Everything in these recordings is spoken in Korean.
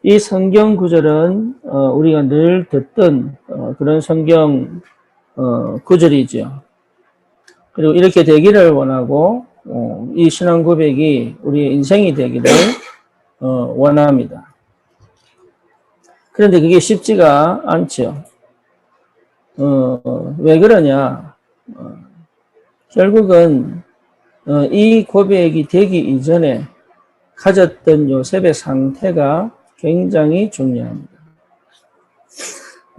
이 성경 구절은 우리가 늘 듣던 그런 성경 구절이죠. 그리고 이렇게 되기를 원하고 이 신앙 고백이 우리의 인생이 되기를 원합니다. 그런데 그게 쉽지가 않죠. 왜 그러냐? 결국은 이 고백이 되기 이전에 가졌던 요셉의 상태가 굉장히 중요합니다.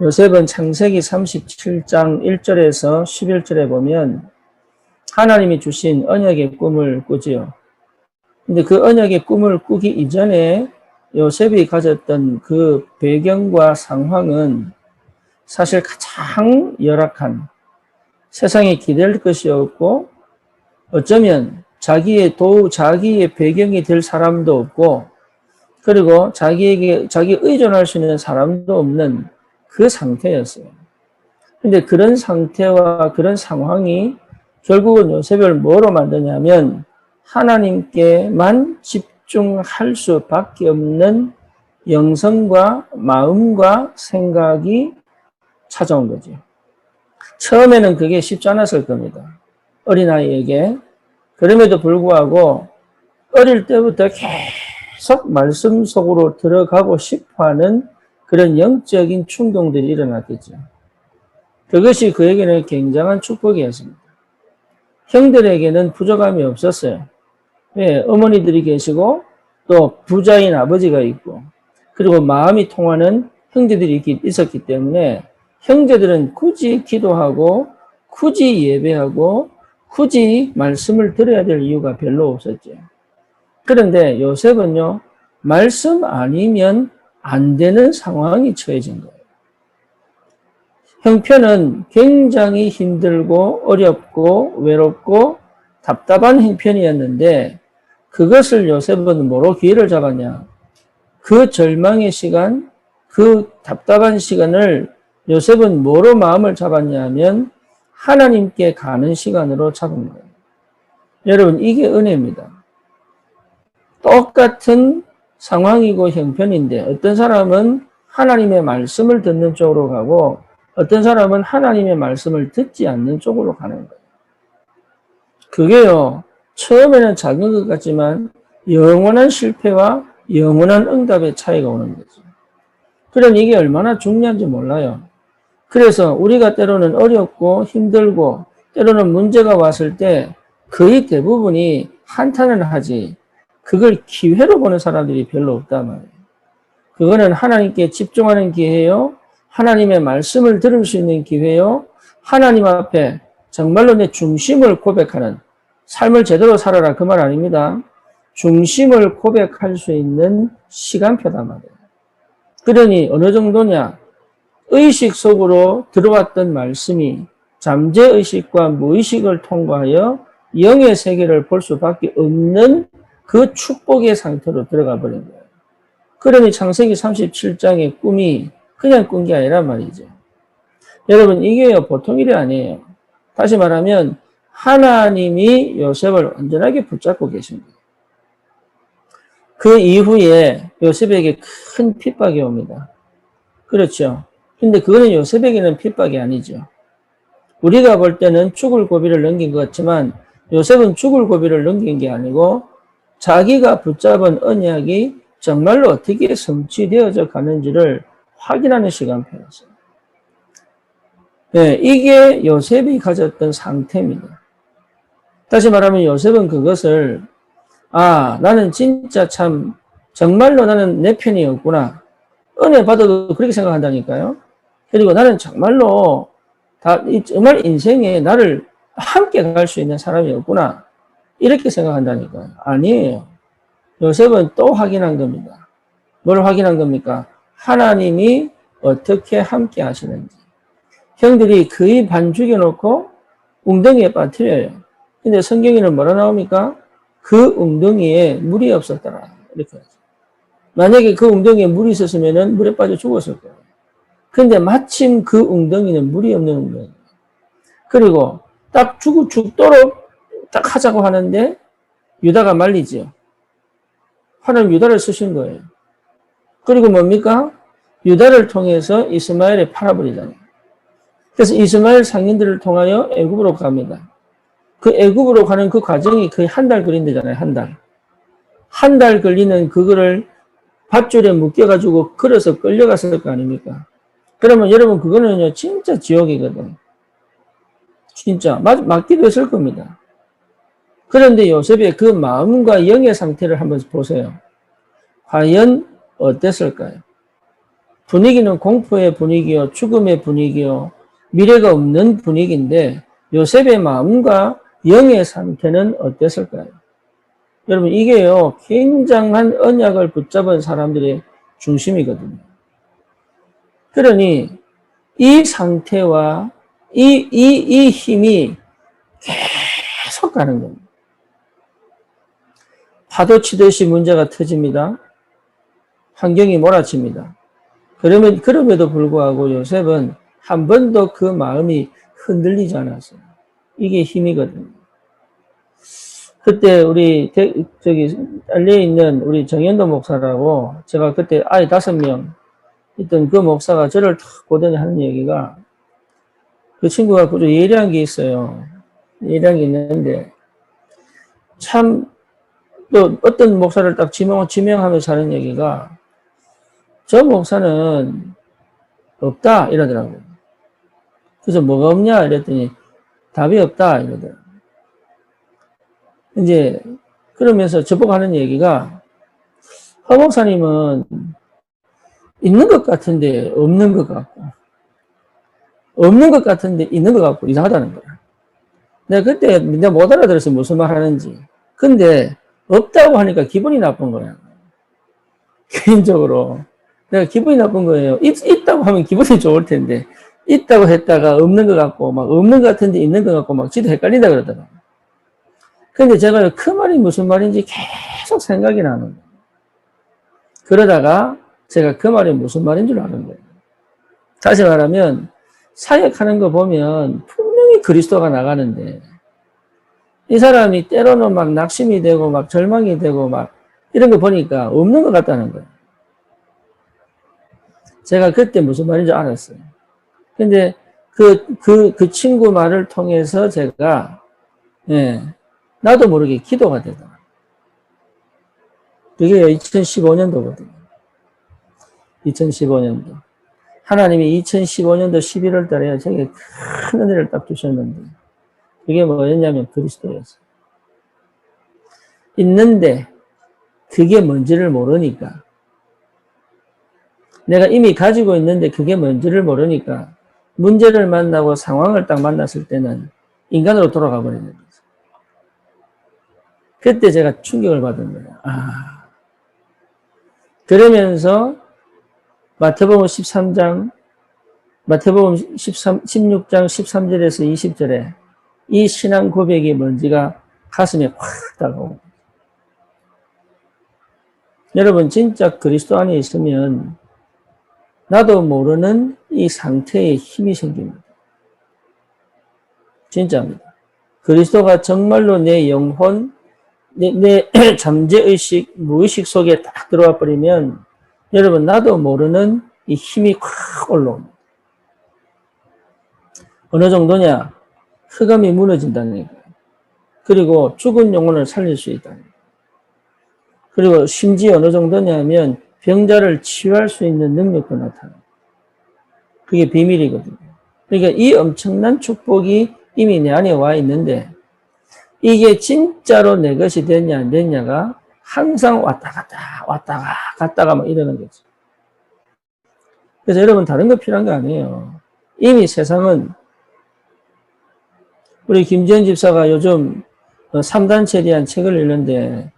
요셉은 창세기 37장 1절에서 11절에 보면 하나님이 주신 언약의 꿈을 꾸지요. 근데 그 언약의 꿈을 꾸기 이전에 요셉이 가졌던 그 배경과 상황은 사실 가장 열악한, 세상에 기댈 것이 없고 어쩌면 자기의 배경이 될 사람도 없고 그리고 자기 의존할 수 있는 사람도 없는 그 상태였어요. 근데 그런 상태와 그런 상황이 결국은 요셉을 뭐로 만드냐면 하나님께만 집중할 수밖에 없는 영성과 마음과 생각이 찾아온 거죠. 처음에는 그게 쉽지 않았을 겁니다. 어린아이에게. 그럼에도 불구하고 어릴 때부터 계속 말씀 속으로 들어가고 싶어하는 그런 영적인 충동들이 일어났겠죠. 그것이 그에게는 굉장한 축복이었습니다. 형들에게는 부족함이 없었어요. 왜? 어머니들이 계시고 또 부자인 아버지가 있고 그리고 마음이 통하는 형제들이 있었기 때문에 형제들은 굳이 기도하고 굳이 예배하고 굳이 말씀을 들어야 될 이유가 별로 없었죠. 그런데 요셉은요, 말씀 아니면 안 되는 상황이 처해진 거예요. 형편은 굉장히 힘들고 어렵고 외롭고 답답한 형편이었는데 그것을 요셉은 뭐로 기회를 잡았냐? 그 절망의 시간, 그 답답한 시간을 요셉은 뭐로 마음을 잡았냐면 하나님께 가는 시간으로 잡은 거예요. 여러분, 이게 은혜입니다. 똑같은 상황이고 형편인데 어떤 사람은 하나님의 말씀을 듣는 쪽으로 가고 어떤 사람은 하나님의 말씀을 듣지 않는 쪽으로 가는 거예요. 그게요, 처음에는 작은 것 같지만 영원한 실패와 영원한 응답의 차이가 오는 거죠. 그럼 이게 얼마나 중요한지 몰라요. 그래서 우리가 때로는 어렵고 힘들고 때로는 문제가 왔을 때 거의 대부분이 한탄을 하지 그걸 기회로 보는 사람들이 별로 없단 말이에요. 그거는 하나님께 집중하는 기회요. 하나님의 말씀을 들을 수 있는 기회요. 하나님 앞에 정말로 내 중심을 고백하는 삶을 제대로 살아라 그 말 아닙니다. 중심을 고백할 수 있는 시간표단 말이에요. 그러니 어느 정도냐? 의식 속으로 들어왔던 말씀이 잠재의식과 무의식을 통과하여 영의 세계를 볼 수밖에 없는 그 축복의 상태로 들어가 버린 거예요. 그러니 창세기 37장의 꿈이 그냥 꾼 게 아니란 말이죠. 여러분, 이게요, 보통 일이 아니에요. 다시 말하면 하나님이 요셉을 완전하게 붙잡고 계십니다. 그 이후에 요셉에게 큰 핍박이 옵니다. 그렇죠. 근데 그거는 요셉에게는 핍박이 아니죠. 우리가 볼 때는 죽을 고비를 넘긴 것 같지만 요셉은 죽을 고비를 넘긴 게 아니고 자기가 붙잡은 언약이 정말로 어떻게 성취되어져 가는지를 확인하는 시간표였어요. 네, 이게 요셉이 가졌던 상태입니다. 다시 말하면 요셉은 그것을 나는 진짜 참 정말로 나는 내 편이었구나. 은혜 받아도 그렇게 생각한다니까요. 그리고 나는 정말로 정말 인생에 나를 함께 갈 수 있는 사람이었구나. 이렇게 생각한다니까요. 아니에요. 요셉은 또 확인한 겁니다. 뭘 확인한 겁니까? 하나님이 어떻게 함께 하시는지. 형들이 거의 반 죽여놓고 웅덩이에 빠뜨려요. 근데 성경에는 뭐라 나옵니까? 그 웅덩이에 물이 없었더라. 이렇게 하죠. 만약에 그 웅덩이에 물이 있었으면 물에 빠져 죽었을 거예요. 근데 마침 그 웅덩이는 물이 없는 웅덩이에요. 그리고 딱 죽도록 딱 하자고 하는데 유다가 말리죠. 하나님 유다를 쓰신 거예요. 그리고 뭡니까? 유다를 통해서 이스마엘에 팔아버리잖아요. 그래서 이스마엘 상인들을 통하여 애굽으로 갑니다. 그 애굽으로 가는 그 과정이 거의 한 달 걸린다잖아요. 한 달. 한 달 걸리는 그거를 밧줄에 묶여가지고 걸어서 끌려갔을 거 아닙니까? 그러면 여러분 그거는요 진짜 지옥이거든. 진짜 맞기도 했을 겁니다. 그런데 요셉의 그 마음과 영의 상태를 한번 보세요. 과연 어땠을까요? 분위기는 공포의 분위기요, 죽음의 분위기요, 미래가 없는 분위기인데 요셉의 마음과 영의 상태는 어땠을까요? 여러분 이게요 굉장한 언약을 붙잡은 사람들의 중심이거든요. 그러니 이 상태와 이 힘이 계속 가는 겁니다. 파도 치듯이 문제가 터집니다. 환경이 몰아칩니다. 그럼에도 불구하고 요셉은 한 번도 그 마음이 흔들리지 않았어요. 이게 힘이거든요. 그때 우리 달려있는 우리 정현도 목사라고 제가 그때 아이 5명 있던 그 목사가 저를 탁 보더니 하는 얘기가 그 친구가 그저 예리한 게 있어요. 예리한 게 있는데 참 또 어떤 목사를 딱 지명하면서 하는 얘기가 저 목사는 없다 이러더라고요. 그래서 뭐가 없냐 이랬더니 답이 없다 이러더라고요. 이제 그러면서 저보고 하는 얘기가 허 목사님은 있는 것 같은데 없는 것 같고 없는 것 같은데 있는 것 같고 이상하다는 거야. 내가 못 알아들어서 무슨 말 하는지. 근데 없다고 하니까 기분이 나쁜 거야. 개인적으로. 내가 기분이 나쁜 거예요. 있다고 하면 기분이 좋을 텐데 있다고 했다가 없는 것 같고 막 없는 것 같은데 있는 것 같고 막 지도 헷갈린다 그러더라고. 근데 제가 그 말이 무슨 말인지 계속 생각이 나는 거예요. 그러다가 제가 그 말이 무슨 말인 줄 아는 거예요. 다시 말하면 사역하는 거 보면 분명히 그리스도가 나가는데 이 사람이 때로는 막 낙심이 되고 막 절망이 되고 막 이런 거 보니까 없는 것 같다는 거예요. 제가 그때 무슨 말인지 알았어요. 근데 그 친구 말을 통해서 제가 나도 모르게 기도가 되더라고요. 그게 2015년도거든요. 2015년도. 하나님이 2015년도 11월 달에 제게 큰 은혜를 딱 주셨는데 그게 뭐였냐면 그리스도였어요. 있는데 그게 뭔지를 모르니까 내가 이미 가지고 있는데 그게 뭔지를 모르니까 문제를 만나고 상황을 딱 만났을 때는 인간으로 돌아가 버리는 거죠. 그때 제가 충격을 받은 거예요. 그러면서 마태복음 16장 13절에서 20절에 이 신앙 고백이 뭔지가 가슴에 확 다가오고 여러분 진짜 그리스도 안에 있으면 나도 모르는 이 상태에 힘이 생깁니다. 진짜입니다. 그리스도가 정말로 내 영혼, 내 잠재의식, 무의식 속에 딱 들어와 버리면 여러분 나도 모르는 이 힘이 확 올라옵니다. 어느 정도냐? 흑암이 무너진다는 거예요. 그리고 죽은 영혼을 살릴 수 있다는 거예요. 그리고 심지어 어느 정도냐면 병자를 치유할 수 있는 능력도 나타나요. 그게 비밀이거든요. 그러니까 이 엄청난 축복이 이미 내 안에 와 있는데 이게 진짜로 내 것이 됐냐 안 됐냐가 항상 왔다 갔다가 막 이러는 거죠. 그래서 여러분 다른 거 필요한 거 아니에요. 이미 세상은 우리 김지현 집사가 요즘 3단체에 대한 책을 읽는데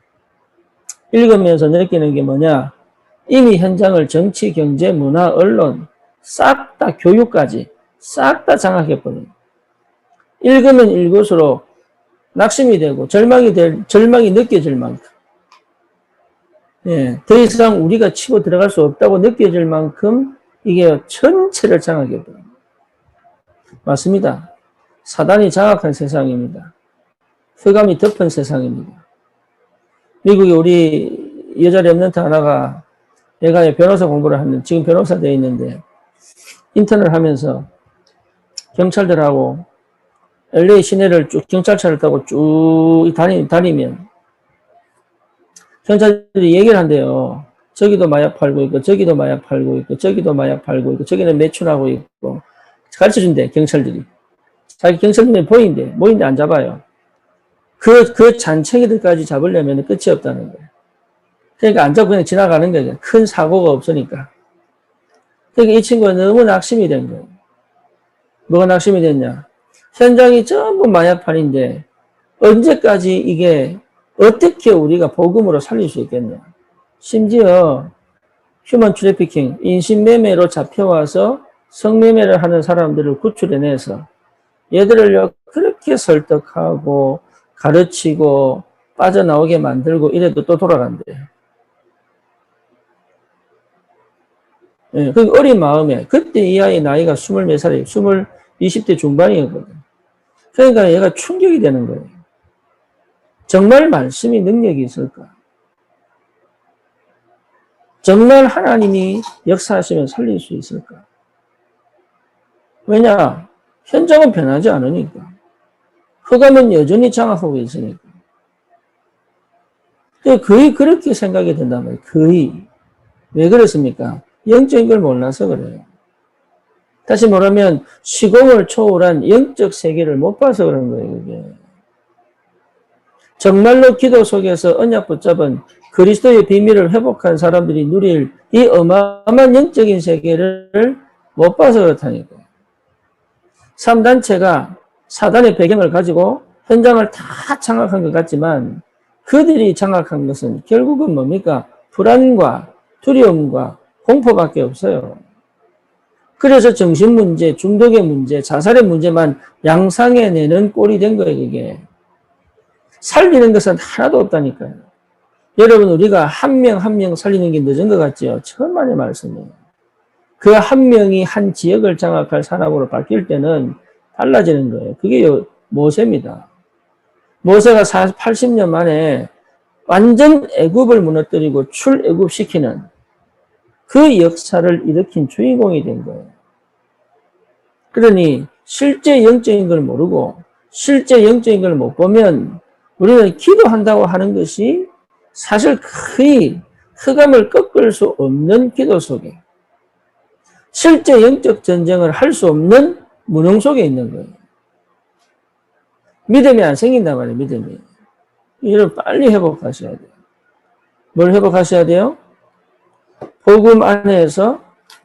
읽으면서 느끼는 게 뭐냐? 이미 현장을 정치, 경제, 문화, 언론 싹 다 교육까지 싹 다 장악해버려요. 읽으면 읽을수록 낙심이 되고 절망이 느껴질 만큼 더 이상 우리가 치고 들어갈 수 없다고 느껴질 만큼 이게 전체를 장악해버려요. 맞습니다. 사단이 장악한 세상입니다. 흑암이 덮은 세상입니다. 미국에 우리 여자 렘넌트 하나가 얘가 변호사 공부를 하는, 지금 변호사 돼 있는데, 인턴을 하면서 경찰들하고 LA 시내를 쭉 경찰차를 타고 쭉 다니면 경찰들이 얘기를 한대요. 저기도 마약 팔고 있고, 저기도 마약 팔고 있고, 저기도 마약 팔고 있고, 저기는 매출하고 있고, 가르쳐 준대, 경찰들이. 자기 경찰들이 보이는데 안 잡아요. 그 잔챙이들까지 잡으려면 끝이 없다는 거예요. 그러니까 안 잡고 그냥 지나가는 거예요. 큰 사고가 없으니까. 그러니까 이 친구가 너무 낙심이 된 거예요. 뭐가 낙심이 됐냐? 현장이 전부 마약판인데 언제까지 이게 어떻게 우리가 복음으로 살릴 수 있겠냐? 심지어 휴먼 트래피킹, 인신매매로 잡혀와서 성매매를 하는 사람들을 구출해내서 얘들을 그렇게 설득하고 가르치고 빠져나오게 만들고 이래도 또 돌아간대요. 예, 그 어린 마음에 그때 이 아이 나이가 24살이에요. 20대 중반이었거든. 그러니까 얘가 충격이 되는 거예요. 정말 말씀이 능력이 있을까? 정말 하나님이 역사하시면 살릴 수 있을까? 왜냐? 현장은 변하지 않으니까. 흑암은 여전히 장악하고 있으니까. 거의 그렇게 생각이 된단 말이에요. 거의. 왜 그렇습니까? 영적인 걸 몰라서 그래요. 다시 말하면 시공을 초월한 영적 세계를 못 봐서 그런 거예요. 그게. 정말로 기도 속에서 언약 붙잡은 그리스도의 비밀을 회복한 사람들이 누릴 이 어마어마한 영적인 세계를 못 봐서 그렇다니까요. 3단체가 사단의 배경을 가지고 현장을 다 장악한 것 같지만 그들이 장악한 것은 결국은 뭡니까? 불안과 두려움과 공포밖에 없어요. 그래서 정신문제, 중독의 문제, 자살의 문제만 양상해내는 꼴이 된 거예요, 이게. 살리는 것은 하나도 없다니까요. 여러분, 우리가 한 명 한 명 살리는 게 늦은 것 같죠? 천만의 말씀이에요. 그 한 명이 한 지역을 장악할 사람으로 바뀔 때는 달라지는 거예요. 그게 모세입니다. 모세가 80년 만에 완전 애굽을 무너뜨리고 출애굽시키는 그 역사를 일으킨 주인공이 된 거예요. 그러니 실제 영적인 걸 모르고 실제 영적인 걸 못 보면 우리는 기도한다고 하는 것이 사실 거의 흑암을 꺾을 수 없는 기도 속에 실제 영적 전쟁을 할 수 없는 무능 속에 있는 거예요. 믿음이 안 생긴단 말이에요. 믿음이. 이를 빨리 회복하셔야 돼요. 뭘 회복하셔야 돼요? 복음 안에서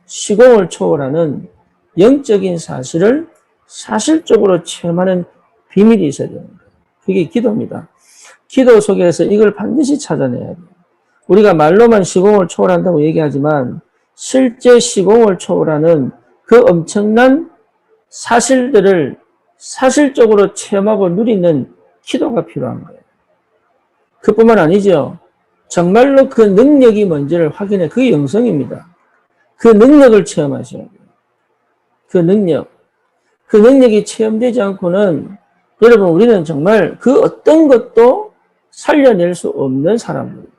시공을 초월하는 영적인 사실을 사실적으로 체험하는 비밀이 있어야 됩니다. 그게 기도입니다. 기도 속에서 이걸 반드시 찾아내야 돼요. 우리가 말로만 시공을 초월한다고 얘기하지만 실제 시공을 초월하는 그 엄청난 사실들을 사실적으로 체험하고 누리는 기도가 필요한 거예요. 그뿐만 아니죠. 정말로 그 능력이 뭔지를 확인해. 그게 영성입니다. 그 능력을 체험하셔야 돼요. 그 능력. 그 능력이 체험되지 않고는 여러분 우리는 정말 그 어떤 것도 살려낼 수 없는 사람들입니다.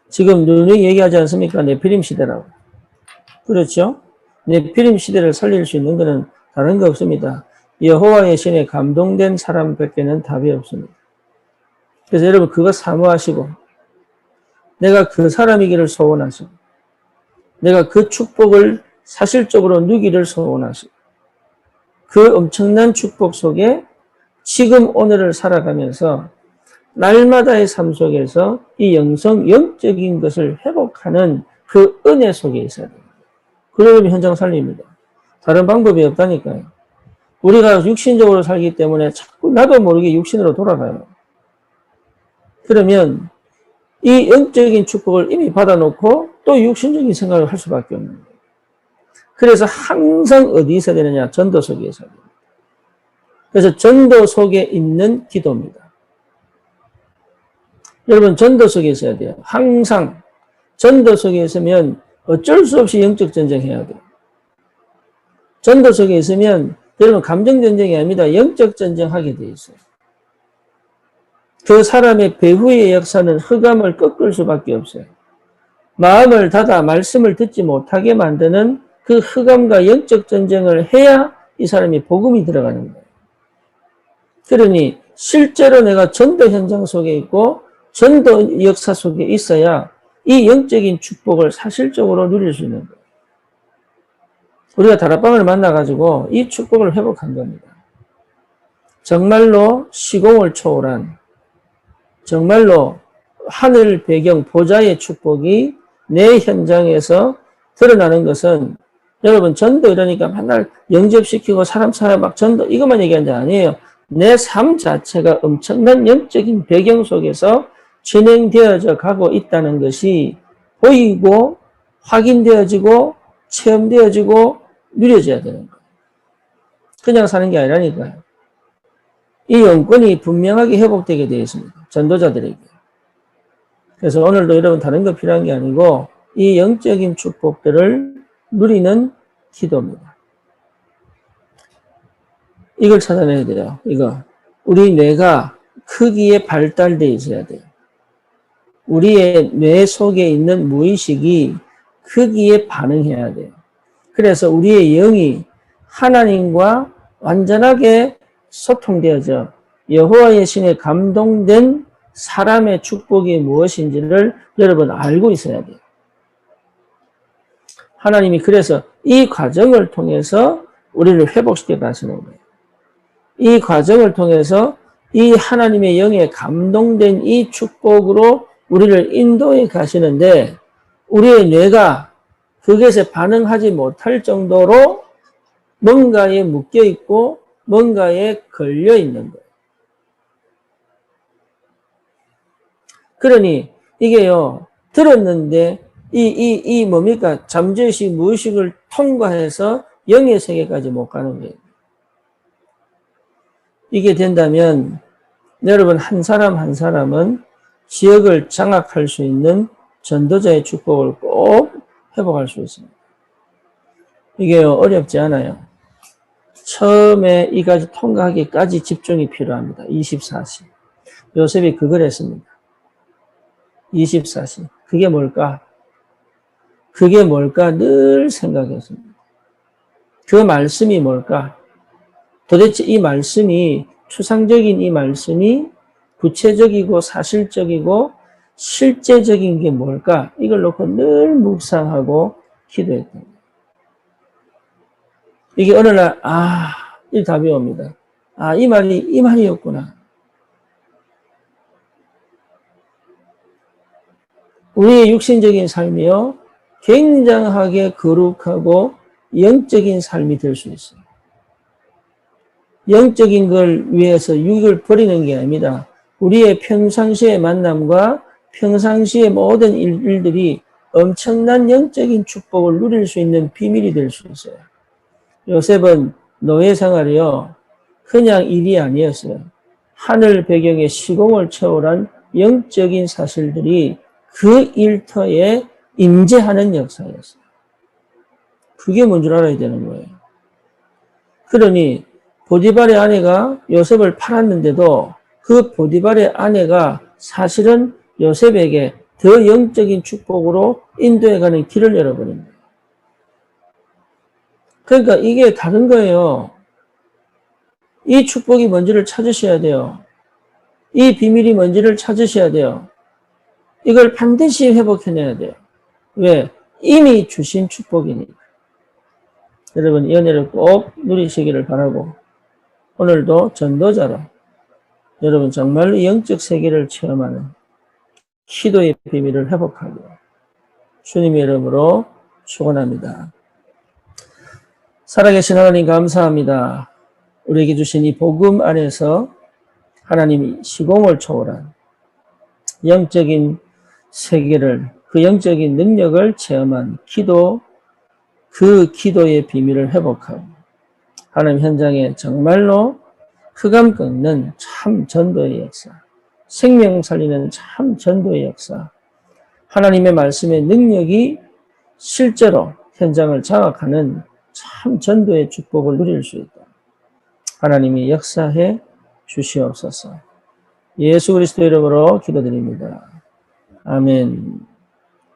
지금 누누이 얘기하지 않습니까? 네피림 시대라고. 그렇죠? 네피림 시대를 살릴 수 있는 것은 다른 거 없습니다. 여호와의 신에 감동된 사람밖에는 답이 없습니다. 그래서 여러분 그거 사모하시고 내가 그 사람이기를 소원하시고 내가 그 축복을 사실적으로 누기를 소원하시고 그 엄청난 축복 속에 지금 오늘을 살아가면서 날마다의 삶 속에서 이 영적인 것을 회복하는 그 은혜 속에 있어야 됩니다. 그러면 현장 살립니다. 다른 방법이 없다니까요. 우리가 육신적으로 살기 때문에 자꾸 나도 모르게 육신으로 돌아가요. 그러면 이 영적인 축복을 이미 받아놓고 또 육신적인 생각을 할 수밖에 없는 거예요. 그래서 항상 어디 있어야 되느냐? 전도 속에 있어야 됩니다. 그래서 전도 속에 있는 기도입니다. 여러분 전도 속에 있어야 돼요. 항상 전도 속에 있으면 어쩔 수 없이 영적 전쟁해야 돼요. 전도 속에 있으면 여러분 감정 전쟁이 아닙니다. 영적 전쟁하게 돼 있어요. 그 사람의 배후의 역사는 흑암을 꺾을 수밖에 없어요. 마음을 닫아 말씀을 듣지 못하게 만드는 그 흑암과 영적 전쟁을 해야 이 사람이 복음이 들어가는 거예요. 그러니 실제로 내가 전도 현장 속에 있고 전도 역사 속에 있어야 이 영적인 축복을 사실적으로 누릴 수 있는 거예요. 우리가 다락방을 만나가지고 이 축복을 회복한 겁니다. 정말로 시공을 초월한, 정말로 하늘 배경 보좌의 축복이 내 현장에서 드러나는 것은, 여러분 전도 이러니까 맨날 영접시키고 사람 막 전도 이것만 얘기하는 게 아니에요. 내 삶 자체가 엄청난 영적인 배경 속에서 진행되어져 가고 있다는 것이 보이고 확인되어지고 체험되어지고 누려져야 되는 거예요. 그냥 사는 게 아니라니까요. 이 영권이 분명하게 회복되게 되어 있습니다. 전도자들에게. 그래서 오늘도 여러분 다른 거 필요한 게 아니고 이 영적인 축복들을 누리는 기도입니다. 이걸 찾아내야 돼요. 이거. 우리 뇌가 크기에 발달되어 있어야 돼요. 우리의 뇌 속에 있는 무의식이 크기에 반응해야 돼요. 그래서 우리의 영이 하나님과 완전하게 소통되어져 여호와의 신에 감동된 사람의 축복이 무엇인지를 여러분 알고 있어야 돼요. 하나님이 그래서 이 과정을 통해서 우리를 회복시켜 가시는 거예요. 이 과정을 통해서 이 하나님의 영에 감동된 이 축복으로 우리를 인도해 가시는데 우리의 뇌가 그것에 반응하지 못할 정도로 뭔가에 묶여 있고 뭔가에 걸려 있는 거예요. 그러니 이게요, 들었는데 이 뭡니까? 잠재의식, 무의식을 통과해서 영의 세계까지 못 가는 거예요. 이게 된다면 여러분 한 사람 한 사람은 지역을 장악할 수 있는 전도자의 축복을 꼭 회복할 수 있습니다. 이게 어렵지 않아요. 처음에 이까지 통과하기까지 집중이 필요합니다. 24시. 요셉이 그걸 했습니다. 24시. 그게 뭘까? 그게 뭘까? 늘 생각했습니다. 그 말씀이 뭘까? 도대체 이 말씀이, 추상적인 이 말씀이 구체적이고 사실적이고 실제적인 게 뭘까? 이걸 놓고 늘 묵상하고 기도했던 거예요. 이게 어느 날, 이 답이 옵니다. 이 말이었구나. 우리의 육신적인 삶이요, 굉장하게 거룩하고 영적인 삶이 될 수 있어요. 영적인 걸 위해서 육을 버리는 게 아닙니다. 우리의 평상시의 만남과 평상시의 모든 일들이 엄청난 영적인 축복을 누릴 수 있는 비밀이 될 수 있어요. 요셉은 노예 생활이요, 그냥 일이 아니었어요. 하늘 배경의 시공을 초월한 영적인 사실들이 그 일터에 임재하는 역사였어요. 그게 뭔 줄 알아야 되는 거예요. 그러니 보디발의 아내가 요셉을 팔았는데도 그 보디발의 아내가 사실은 요셉에게 더 영적인 축복으로 인도해가는 길을 열어버린 거예요. 그러니까 이게 다른 거예요. 이 축복이 뭔지를 찾으셔야 돼요. 이 비밀이 뭔지를 찾으셔야 돼요. 이걸 반드시 회복해내야 돼요. 왜? 이미 주신 축복이니까. 여러분 이 은혜를 꼭 누리시기를 바라고, 오늘도 전도자로 여러분 정말로 영적 세계를 체험하는 기도의 비밀을 회복하고 주님의 이름으로 축원합니다. 살아계신 하나님 감사합니다. 우리에게 주신 이 복음 안에서 하나님이 시공을 초월한 영적인 세계를, 그 영적인 능력을 체험한 기도, 그 기도의 비밀을 회복하고 하나님 현장에 정말로 흑암 꺾는 참 전도의 역사, 생명 살리는 참 전도의 역사, 하나님의 말씀의 능력이 실제로 현장을 장악하는 참 전도의 축복을 누릴 수 있다. 하나님이 역사해 주시옵소서. 예수 그리스도 이름으로 기도드립니다. 아멘.